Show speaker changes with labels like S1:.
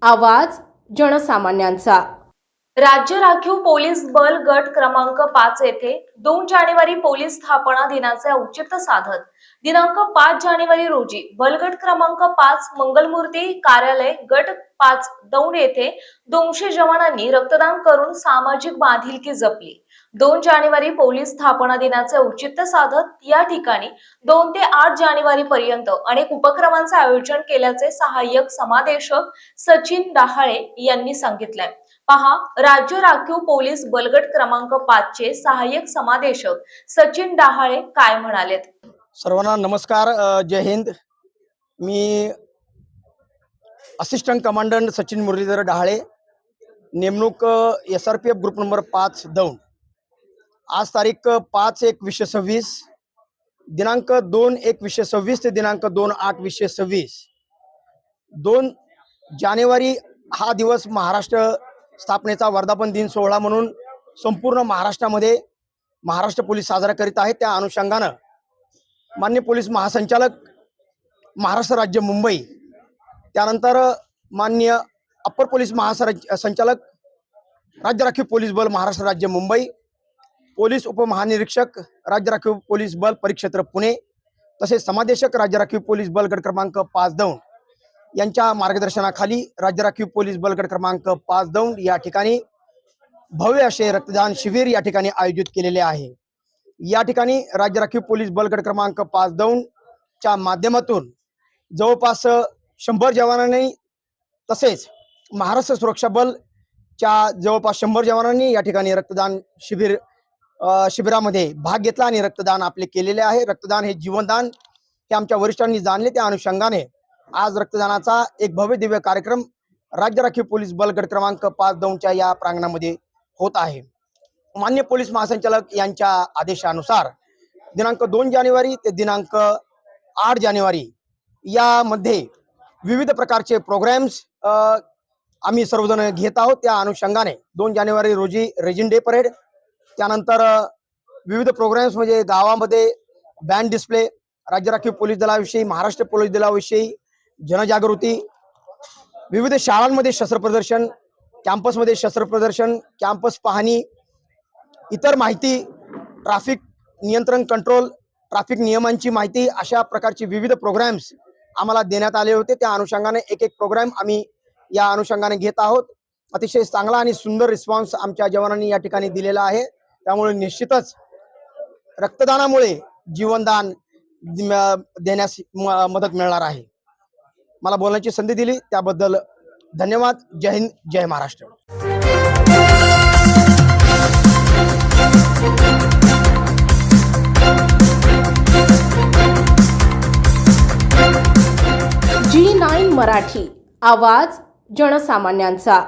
S1: आवाज जनसामान्यांचा।
S2: राज्य राखीव पोलीस बल गट क्रमांक 5 येथे 2 जानेवारी पोलीस स्थापना दिनाचे औचित्य साधत दिनांक 5 जानेवारी रोजी बलगट क्रमांक 5 मंगलमूर्ती कार्यालय गट 5 दौंड येथे 200 जवानांनी रक्तदान करून सामाजिक बांधिलकी जपली। 2 जानेवारी पोलीस स्थापना दिनाचे औचित्य साधत या ठिकाणी 2 ते 8 जानेवारी पर्यंत अनेक उपक्रमांचे आयोजन केल्याचे सहाय्यक समादेशक सचिन डहाळे यांनी सांगितले। पहा, राज्य राखीव पोलीस बलगट क्रमांक 5 चे सहाय्यक समादेशक सचिन डहाळे काय म्हणालेत।
S3: सर्वांना नमस्कार। जय हिंद। मी असिस्टंट कमांडंट सचिन मुरलीधर डहाळे, नेमणूक SRPF ग्रुप नंबर 5 दौंड। आज तारीख 5/1/2026, दिनांक 2/1/2026 ते दिनांक 2/8/2026। 2 जानेवारी हा दिवस महाराष्ट्र स्थापनेचा वर्धापन दिन सोहळा म्हणून संपूर्ण महाराष्ट्रामध्ये महाराष्ट्र पोलीस साजरा करीत आहेत। त्या अनुषंगानं मान्य पोलीस महासंचालक महाराष्ट्र राज्य मुंबई, त्यानंतर मान्य अप्पर पोलीस महासंचालक राज्य राखीव पोलीस बल महाराष्ट्र राज्य मुंबई, पोलीस उपमहानिरीक्षक राज्य राखीव पोलीस बल परिक्षेत्र पुणे, तसेच समादेशक राज्य राखीव पोलीस बल गट क्रमांक 5 दौंड यांच्या मार्गदर्शनाखाली राज्य राखीव पोलीस बल गट क्रमांक 5 दौंड या ठिकाणी भव्य असे रक्तदान शिबिर या ठिकाणी आयोजित केलेले आहे। या ठिकाणी राज्य राखीव पोलीस बल गट क्रमांक 5 दौंड च्या माध्यमातून जवळपास 100 जवानांनी, तसेच महाराष्ट्र सुरक्षा बल च्या जवळपास 100 जवानांनी या ठिकाणी रक्तदान शिबिरामध्ये भाग घेतला आणि रक्तदान आपले केलेले आहे। रक्तदान हे जीवनदान हे आमच्या वरिष्ठांनी जाणले। त्या अनुषंगाने आज रक्तदानाचा एक भव्य दिव्य कार्यक्रम राज्य राखीव पोलीस बल गट क्रमांक 5 दौंडच्या या प्रांगणामध्ये होत आहे। मान्य पोलीस महासंचालक यांच्या आदेशानुसार दिनांक 2 जानेवारी ते दिनांक 8 जानेवारी यामध्ये विविध प्रकारचे प्रोग्राम्स आम्ही सर्वजण घेत आहोत। त्या अनुषंगाने 2 जानेवारी रोजी रेजिन डे परेड, त्यानंतर विविध प्रोग्राम्स म्हणजे गावामध्ये बँड डिस्प्ले, राज्य राखीव पोलीस दलाविषयी, महाराष्ट्र पोलीस दलाविषयी जनजागृती, विविध शाळांमध्ये शस्त्र प्रदर्शन, कॅम्पसमध्ये शस्त्र प्रदर्शन, कॅम्पस पाहणी, इतर माहिती, ट्रॅफिक नियंत्रण कंट्रोल, ट्रॅफिक नियमांची माहिती, अशा प्रकारची विविध प्रोग्राम्स आम्हाला देण्यात आले होते। त्या अनुषंगाने एक प्रोग्राम आम्ही या अनुषंगाने घेत आहोत। अतिशय चांगला आणि सुंदर रिस्पॉन्स आमच्या जवानांनी या ठिकाणी दिलेला आहे। त्यामुळे निश्चितच रक्तदानामुळे जीवनदान देण्यास मदत मिळणार आहे। मला बोलण्याची संधी दिली त्याबद्दल धन्यवाद। जय हिंद, जय महाराष्ट्र।
S1: G9 मराठी, आवाज जनसामान्यांचा।